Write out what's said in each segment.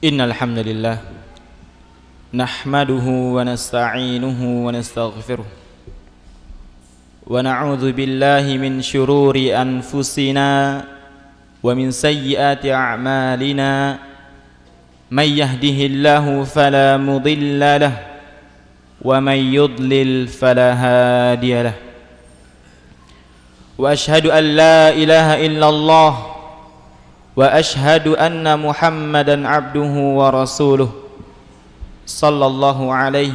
Innal hamdalillah nahmaduhu wa nasta'inuhu wa nastaghfiruh wa na'udzu billahi min shururi anfusina wa min sayyiati a'malina may yahdihillahu fala mudilla lahu wa may yudlil fala hadiya lahu wa ashhadu an la ilaha illallah wa ashhadu anna Muhammadan abduhu wa rasuluh sallallahu alaihi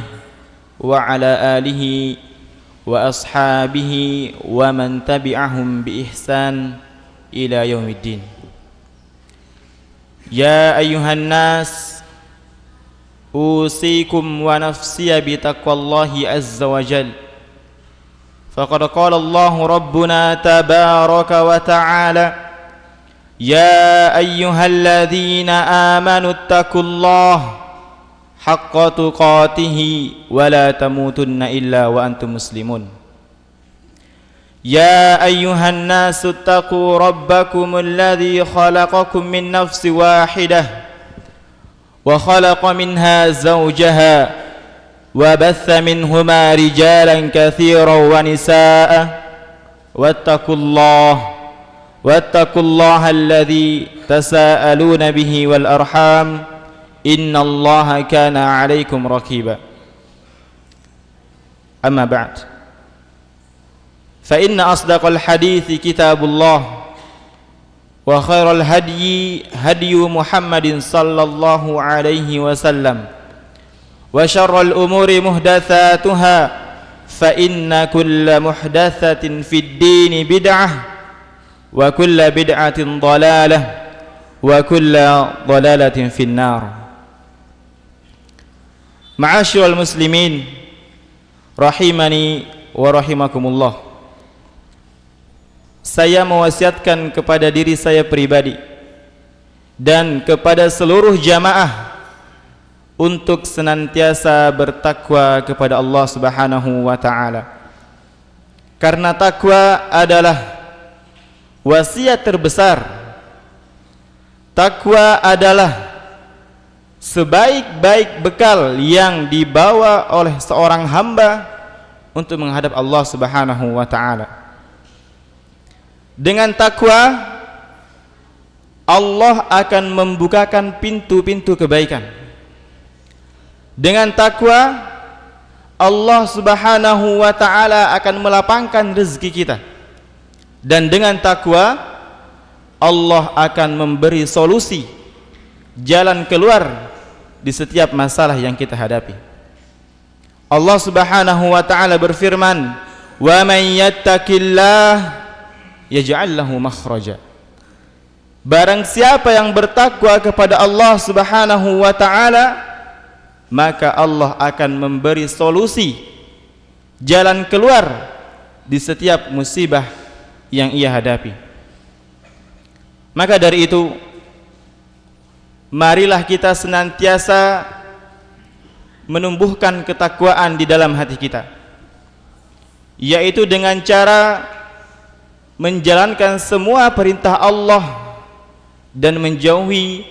wa ala alihi wa ashabihi wa man tabi'ahum bi ihsan ila yaumiddin. Ya ayyuhan nas, usikum wa nafsiya bi taqwallahi azza wa jal. Faqad qala Allahu rabbuna tabaraka wa ta'ala: Ya ayyuhalladzina amanu taqullaha haqqa tuqatih wa la tamutunna illa wa antum muslimun. Ya ayyuhan nasu taqu rabbakumul ladzi khalaqakum min nafsin wahidah wa khalaqa minha zawjaha wa batha minhuma rijalan katsiran wa nisaa'a wattaqullaha alladzi tasaaluna bihi wal arham innallaha kana 'alaikum raqiba. Amma ba'd, fa inna asdaqal hadithi kitabullah wa khairal hadyi hadyu Muhammadin sallallahu alaihi wasallam wa syarrul umuri muhdatsatuha fa inna kulla muhdatsatin fid dini bid'ah wa kulla bid'atin dhalalah wa kulla dhalalatin finnar. Ma'asyiral muslimin rahimani wa rahimakumullah, saya mewasiatkan kepada diri saya pribadi dan kepada seluruh jamaah untuk senantiasa bertakwa kepada Allah Subhanahu wa ta'ala, karena takwa adalah wasiat terbesar. Takwa adalah sebaik-baik bekal yang dibawa oleh seorang hamba untuk menghadap Allah Subhanahu wa ta'ala. Dengan takwa Allah akan membukakan pintu-pintu kebaikan. Dengan takwa Allah Subhanahu wa ta'ala akan melapangkan rezeki kita. Dan dengan takwa Allah akan memberi solusi, jalan keluar di setiap masalah yang kita hadapi. Allah Subhanahu wa ta'ala berfirman, "Wa man yattaqillah yaj'al lahu makhraja." Barang siapa yang bertakwa kepada Allah Subhanahu wa ta'ala, maka Allah akan memberi solusi, jalan keluar di setiap musibah yang ia hadapi. Maka dari itu, marilah kita senantiasa menumbuhkan ketakwaan di dalam hati kita, yaitu dengan cara menjalankan semua perintah Allah dan menjauhi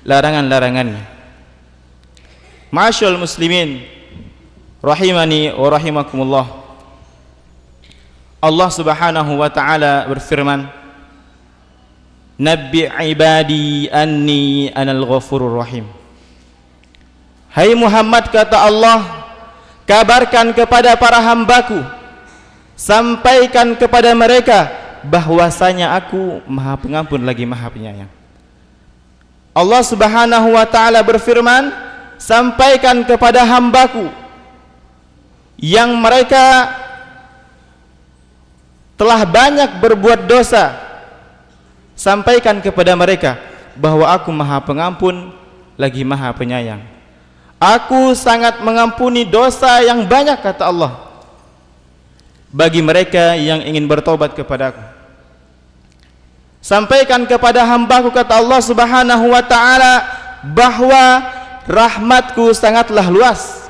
larangan-larangannya. Ma'asyiral muslimin rahimani wa rahimakumullah, Allah Subhanahu wa ta'ala berfirman, Nabbi ibadi anni anal ghafurur rahim. Hai Muhammad, kata Allah, kabarkan kepada para hambaku, sampaikan kepada mereka bahwasanya aku Maha Pengampun lagi Maha Penyayang. Allah Subhanahu wa ta'ala berfirman, sampaikan kepada hambaku yang mereka telah banyak berbuat dosa, sampaikan kepada mereka bahwa aku Maha Pengampun lagi Maha Penyayang. Aku sangat mengampuni dosa yang banyak, kata Allah, bagi mereka yang ingin bertobat kepadaku. Sampaikan kepada hambaku, kata Allah Subhanahu wa ta'ala, bahwa rahmatku sangatlah luas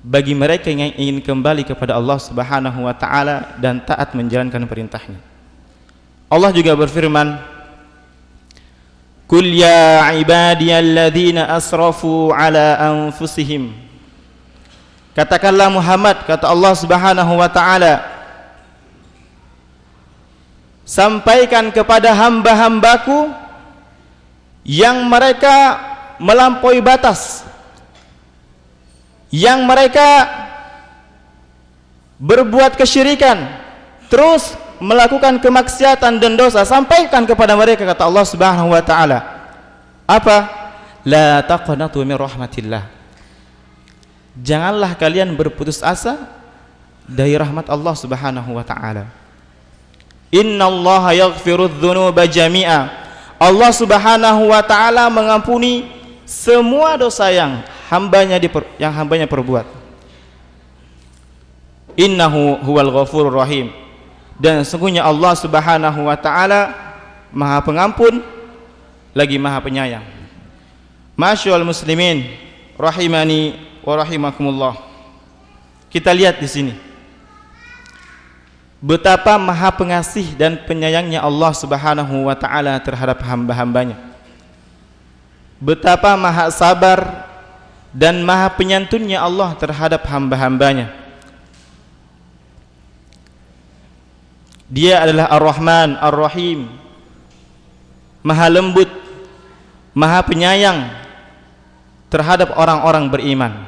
bagi mereka yang ingin kembali kepada Allah Subhanahu wa ta'ala dan taat menjalankan perintahnya. Allah juga berfirman, Qul ya ibadiyalladzina asrafu ala anfusihim. Katakanlah Muhammad, kata Allah Subhanahu wa taala, sampaikan kepada hamba-hambaku yang mereka melampaui batas, yang mereka berbuat kesyirikan, terus melakukan kemaksiatan dan dosa, sampaikan kepada mereka, kata Allah Subhanahu wa taala, apa? La taqnatu min rahmatillah. Janganlah kalian berputus asa dari rahmat Allah Subhanahu wa taala. Innallaha yaghfirudz dzunuba jami'a. Allah Subhanahu wa taala mengampuni semua dosa yang hambanya perbuat. Innahu huwal ghafurur rahim. Dan sesungguhnya Allah Subhanahu wa taala Maha Pengampun lagi Maha Penyayang. Masyaallah muslimin rahimani wa rahimakumullah. Kita lihat di sini betapa Maha Pengasih dan penyayangnya Allah Subhanahu wa taala terhadap hamba-hambanya. Betapa Maha Sabar dan Maha Penyantunnya Allah terhadap hamba-hambanya. Dia adalah Ar-Rahman, Ar-Rahim, Maha lembut, Maha penyayang terhadap orang-orang beriman.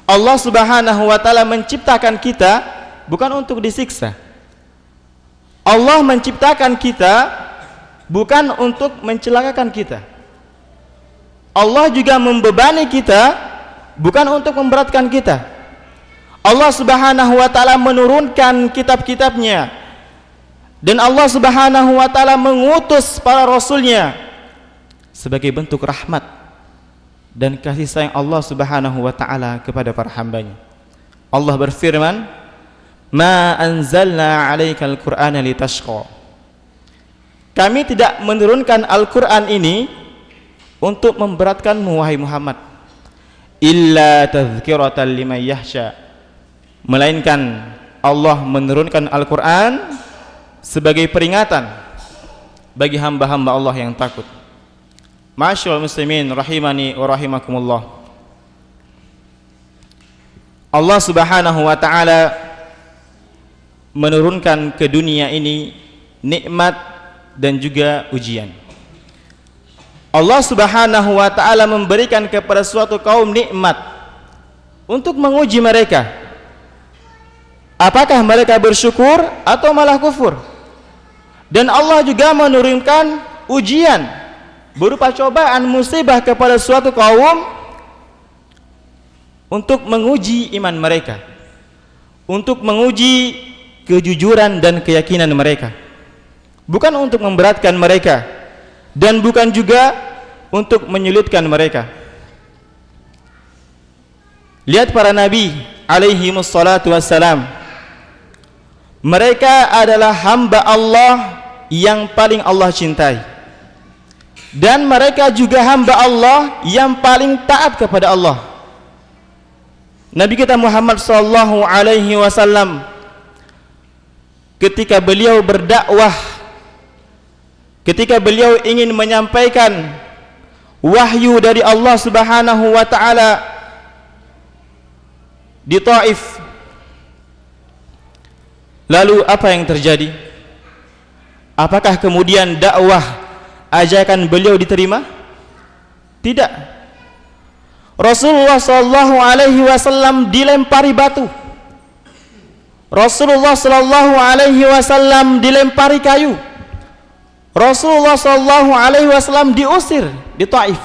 Allah Subhanahu wa taala menciptakan kita bukan untuk disiksa. Allah menciptakan kita bukan untuk mencelakakan kita. Allah juga membebani kita bukan untuk memberatkan kita. Allah Subhanahu wa taala menurunkan kitab-kitabnya, dan Allah Subhanahu wa taala mengutus para rasulnya sebagai bentuk rahmat dan kasih sayang Allah Subhanahu wa taala kepada para hambanya. Allah berfirman, "Ma anzalna 'alaikal Qur'ana litashqa." Kami tidak menurunkan Al-Qur'an ini untuk memberatkanmu wahai Muhammad, illa tadhkiratan liman yakhsha. Melainkan Allah menurunkan Al-Qur'an sebagai peringatan bagi hamba-hamba Allah yang takut. Masyaallah muslimin rahimani wa rahimakumullah. Allah Subhanahu wa taala menurunkan ke dunia ini nikmat dan juga ujian. Allah Subhanahu wa taala memberikan kepada suatu kaum nikmat untuk menguji mereka. Apakah mereka bersyukur atau malah kufur? Dan Allah juga menurunkan ujian berupa cobaan, musibah kepada suatu kaum untuk menguji iman mereka, untuk menguji kejujuran dan keyakinan mereka, bukan untuk memberatkan mereka dan bukan juga untuk menyulitkan mereka. Lihat para nabi alaihi wassalatu wassalam, mereka adalah hamba Allah yang paling Allah cintai, dan mereka juga hamba Allah yang paling taat kepada Allah. Nabi kita Muhammad sallallahu alaihi wasallam ketika beliau berdakwah, ketika beliau ingin menyampaikan wahyu dari Allah Subhanahu wa taala di Taif, lalu apa yang terjadi? Apakah kemudian dakwah ajakan beliau diterima? Tidak. Rasulullah sallallahu alaihi wasallam dilempari batu. Rasulullah sallallahu alaihi wasallam dilempari kayu. Rasulullah sallallahu alaihi wasallam diusir di Taif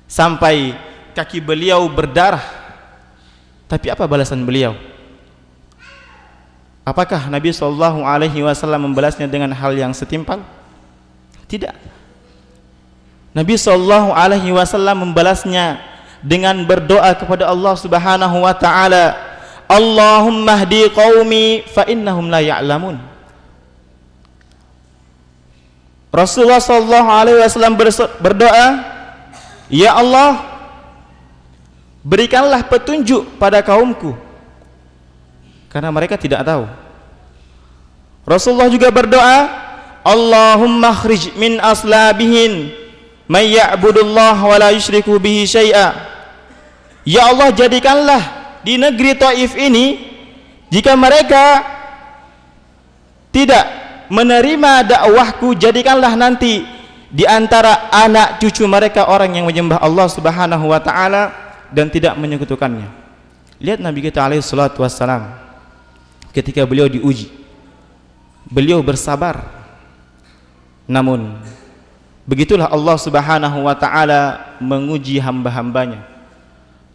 sampai kaki beliau berdarah. Tapi apa balasan beliau? Apakah Nabi sallallahu alaihi wasallam membalasnya dengan hal yang setimpal? Tidak. Nabi sallallahu alaihi wasallam membalasnya dengan berdoa kepada Allah Subhanahu wa taala, Allahumma hdi qaumi fa innahum la ya'lamun. Rasulullah sallallahu alaihi wasallam berdoa, ya Allah, berikanlah petunjuk pada kaumku karena mereka tidak tahu. Rasulullah juga berdoa, Allahumma akhrij min aslabihin may ya'budullah wa la yusyriku bihi syai'a. Ya Allah, jadikanlah di negeri Taif ini, jika mereka tidak menerima dakwahku, jadikanlah nanti di antara anak cucu mereka orang yang menyembah Allah Subhanahu wa taala dan tidak menyekutukannya. Lihat Nabi kita alaihi salatu wassalam, ketika beliau diuji, beliau bersabar. Namun begitulah Allah Subhanahu wa taala menguji hamba-hambanya.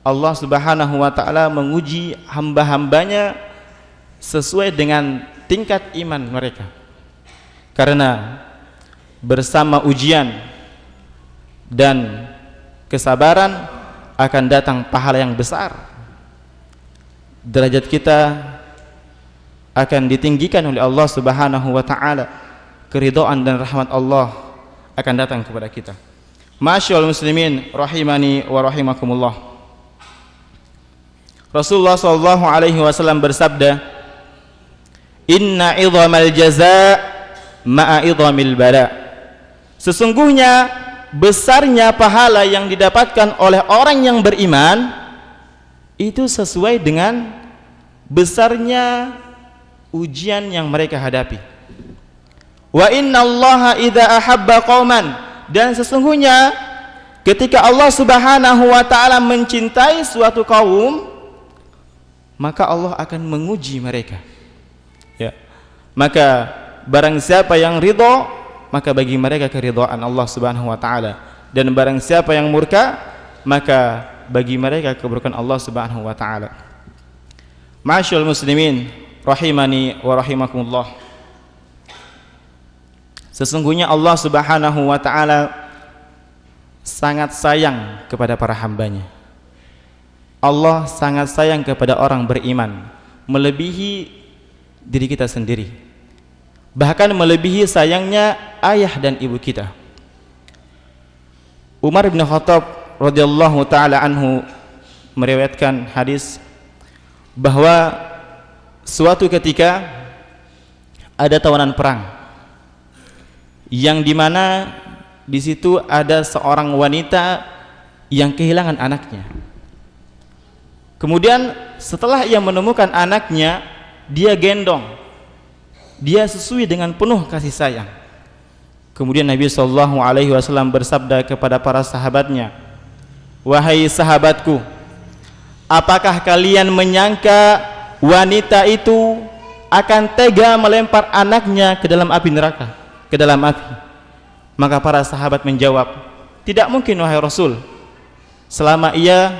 Allah Subhanahu wa taala menguji hamba-hambanya sesuai dengan tingkat iman mereka. Karena bersama ujian dan kesabaran akan datang pahala yang besar. Derajat kita akan ditinggikan oleh Allah Subhanahu wa taala. Keridhaan dan rahmat Allah akan datang kepada kita. Masyaallah muslimin rahimani wa rahimakumullah. Rasulullah sallallahu alaihi wasallam bersabda, "Inna 'idhamal jazaa ma'a 'idhamil bala." Sesungguhnya besarnya pahala yang didapatkan oleh orang yang beriman itu sesuai dengan besarnya ujian yang mereka hadapi. Wa inna Allaha idza ahabba qauman, dan sesungguhnya ketika Allah Subhanahu wa taala mencintai suatu kaum, maka Allah akan menguji mereka. Ya. Maka barang siapa yang ridha, maka bagi mereka keridhaan Allah Subhanahu wa taala, dan barang siapa yang murka, maka bagi mereka keburukan Allah Subhanahu wa taala. Ma'asyiral muslimin rahimani wa rahimakumullah. Sesungguhnya Allah Subhanahu wa taala sangat sayang kepada para hambanya. Allah sangat sayang kepada orang beriman, melebihi diri kita sendiri, bahkan melebihi sayangnya ayah dan ibu kita. Umar bin Khattab radhiyallahu taala anhu meriwayatkan hadis bahwa suatu ketika ada tawanan perang, yang dimana di situ ada seorang wanita yang kehilangan anaknya. Kemudian setelah ia menemukan anaknya, dia gendong, dia susui dengan penuh kasih sayang. Kemudian Nabi SAW bersabda kepada para sahabatnya, "Wahai sahabatku, apakah kalian menyangka wanita itu akan tega melempar anaknya ke dalam api neraka, ke dalam api?" Maka para sahabat menjawab, "Tidak mungkin wahai Rasul, selama ia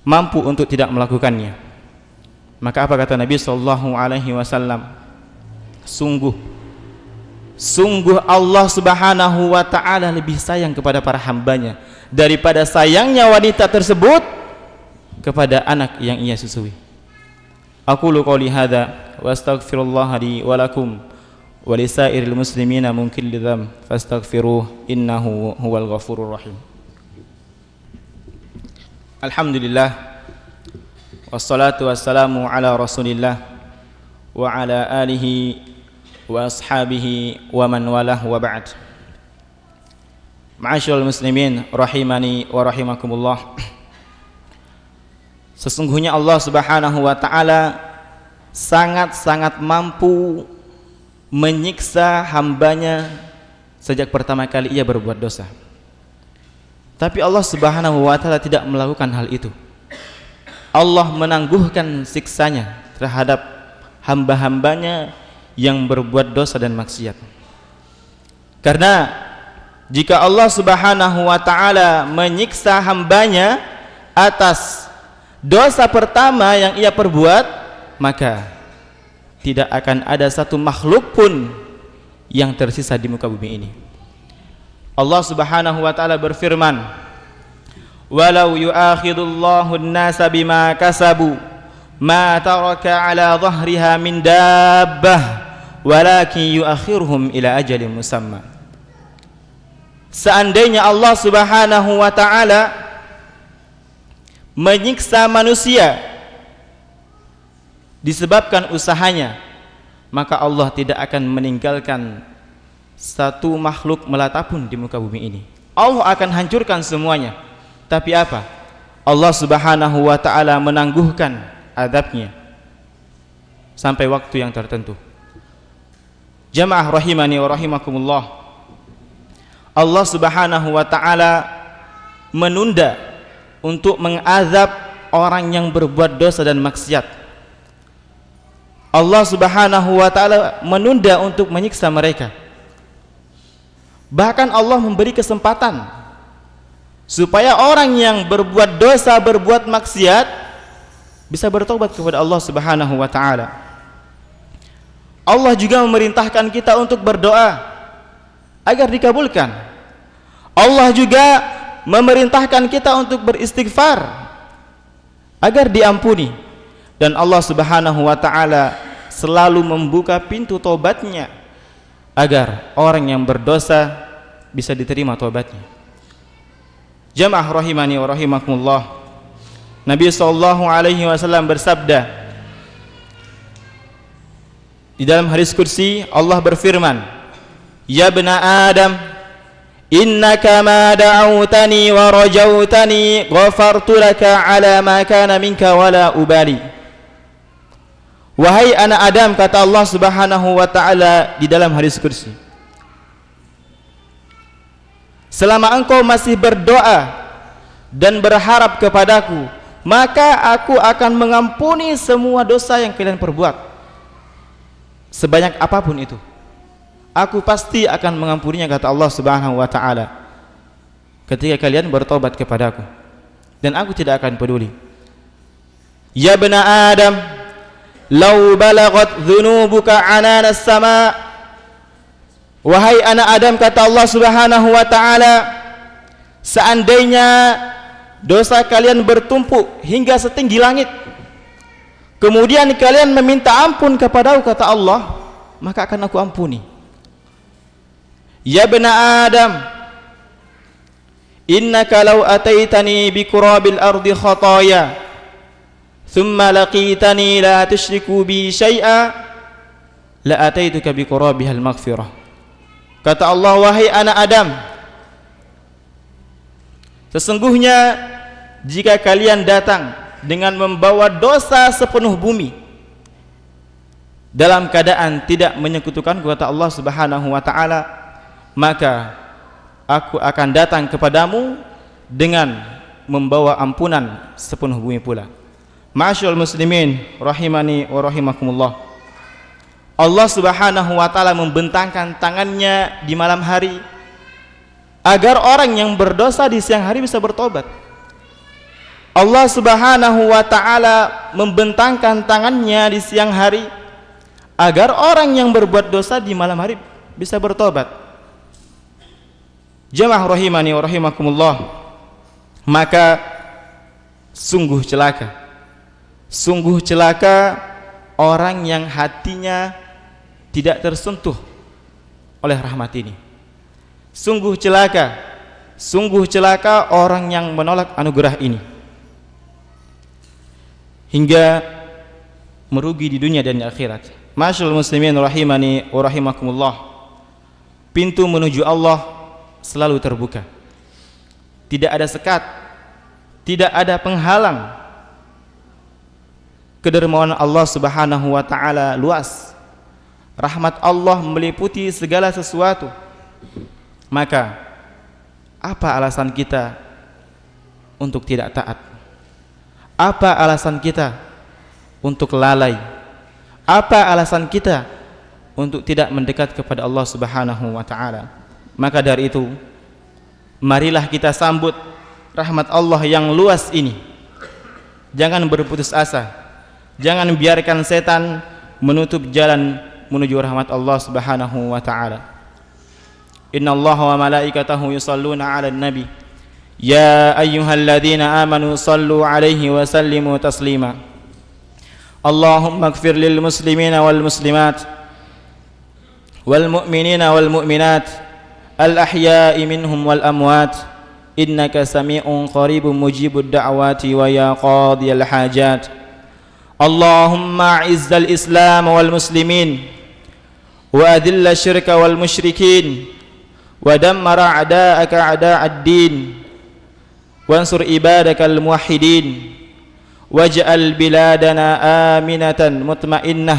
mampu untuk tidak melakukannya." Maka apa kata Nabi SAW? Sungguh Allah Subhanahu wa ta'ala lebih sayang kepada para hambanya daripada sayangnya wanita tersebut kepada anak yang ia susui. Aqulu qouli hadza wa astaghfirullah li wa lakum wa lisairil muslimina min kulli dzamb fastaghfiruh innahu huwal ghafurur rahim. Alhamdulillah wassalatu wassalamu ala Rasulillah wa ala alihi wa ashabihi wa man walah wa ba'd. Ma'asyiral muslimin rahimani wa rahimakumullah. Sesungguhnya Allah Subhanahu wa ta'ala sangat-sangat mampu menyiksa hambanya sejak pertama kali ia berbuat dosa. Tapi Allah Subhanahu wa ta'ala tidak melakukan hal itu. Allah menangguhkan siksanya terhadap hamba-hambanya yang berbuat dosa dan maksiat. Karena jika Allah Subhanahu wa ta'ala menyiksa hambanya atas dosa pertama yang ia perbuat, maka tidak akan ada satu makhluk pun yang tersisa di muka bumi ini. Allah Subhanahu wa ta'ala berfirman, "Walau yu'akhidullahu an-nasa bima kasabu ma taraka ala dhahriha min dabbah walakin yu'akhiruhum ila ajalin musamma." Seandainya Allah Subhanahu wa ta'ala menyiksa manusia disebabkan usahanya, maka Allah tidak akan meninggalkan satu makhluk melata pun di muka bumi ini. Allah akan hancurkan semuanya. Tapi apa? Allah Subhanahu wa ta'ala menangguhkan azabnya sampai waktu yang tertentu. Jamaah rahimani wa rahimakumullah, Allah Subhanahu wa ta'ala menunda untuk mengazab orang yang berbuat dosa dan maksiat. Allah Subhanahu wa ta'ala menunda untuk menyiksa mereka. Bahkan Allah memberi kesempatan supaya orang yang berbuat dosa, berbuat maksiat bisa bertobat kepada Allah Subhanahu wa ta'ala. Allah juga memerintahkan kita untuk berdoa agar dikabulkan. Allah juga memerintahkan kita untuk beristighfar agar diampuni. Dan Allah Subhanahu wa ta'ala selalu membuka pintu tobatnya agar orang yang berdosa bisa diterima tobatnya. Jamaah rahimani wa rahimakumullah, Nabi sallallahu alaihi wasallam bersabda di dalam hadis qudsi, Allah berfirman, "Ya bna Adam, innaka ma da'awtani wa rajautani ghafartu laka ala ma kana minka wala ubali." Wahai anak Adam, kata Allah Subhanahu wa ta'ala di dalam hadis qudsi, selama engkau masih berdoa dan berharap kepadaku, maka aku akan mengampuni semua dosa yang kalian perbuat, sebanyak apapun itu. Aku pasti akan mengampuninya, kata Allah Subhanahu wa ta'ala, ketika kalian bertobat kepadaku, dan aku tidak akan peduli. Ya bna Adam, lau balagat dhunubuka ananas sama. Wahai anak Adam, kata Allah Subhanahu wa ta'ala, seandainya dosa kalian bertumpuk hingga setinggi langit, kemudian kalian meminta ampun kepadaku, kata Allah, maka akan aku ampuni. Ya bna Adam, innaka law ataitani bi qurabil ardi khataya thumma laqitani la tusyriku bi syai'a la ataituka bi qurabiha al maghfirah. Kata Allah, wahai anak Adam, sesungguhnya jika kalian datang dengan membawa dosa sepenuh bumi dalam keadaan tidak menyekutukan kata Allah Subhanahu wa ta'ala, maka aku akan datang kepadamu dengan membawa ampunan sepenuh bumi pula. Ma'asyiral muslimin rahimani wa rahimakumullah, Allah Subhanahu wa ta'ala membentangkan tangannya di malam hari agar orang yang berdosa di siang hari bisa bertobat. Allah Subhanahu wa ta'ala membentangkan tangannya di siang hari agar orang yang berbuat dosa di malam hari bisa bertobat. Jamaah rahimani wa rahimakumullah, maka sungguh celaka orang yang hatinya tidak tersentuh oleh rahmat ini. Sungguh celaka orang yang menolak anugerah ini hingga merugi di dunia dan di akhirat. Ma'asyiral muslimin rahimani wa rahimakumullah, pintu menuju Allah selalu terbuka. Tidak ada sekat, tidak ada penghalang. Kedermawanan Allah Subhanahu wa ta'ala luas. Rahmat Allah meliputi segala sesuatu. Maka apa alasan kita untuk tidak taat? Apa alasan kita untuk lalai? Apa alasan kita untuk tidak mendekat kepada Allah Subhanahu wa ta'ala? Maka dari itu, marilah kita sambut rahmat Allah yang luas ini. Jangan berputus asa, jangan biarkan setan menutup jalan menuju rahmat Allah Subhanahu wa ta'ala. Innallaha wa malaikatahu yusalluna 'alan nabi, ya ayyuhalladzina amanu sallu 'alaihi wa sallimu taslima. Allahumma ighfir lil muslimina wal muslimat wal mu'minina wal mu'minat al ahya'i minhum wal amwat, innaka sami'un qaribun mujibud da'wati wa ya qadiyal hajat. Allahumma izzal islam wal muslimin وأذل الشرك والمشركين ودمر أعداءك أعداء الدين وانصر عبادك الموحدين واجعل بلادنا آمنة مطمئنة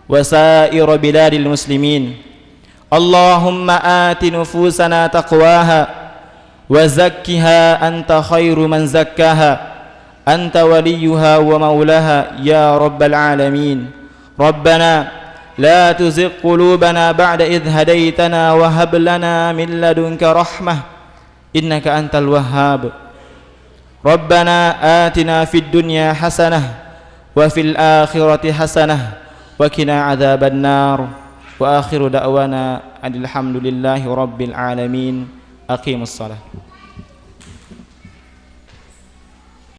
وسائر بلاد المسلمين اللهم آت نفوسنا تقواها وزكها أنت خير من زكاها أنت وليها ومولاها يا رب العالمين ربنا لا تزغ قلوبنا بعد إذ هديتنا وهب لنا من لدنك رحمة إنك أنت الوهاب ربنا آتنا في الدنيا حسنة وفي الآخرة حسنة وقنا عذاب النار وآخر دعوانا أن الحمد لله رب العالمين أقيموا الصلاة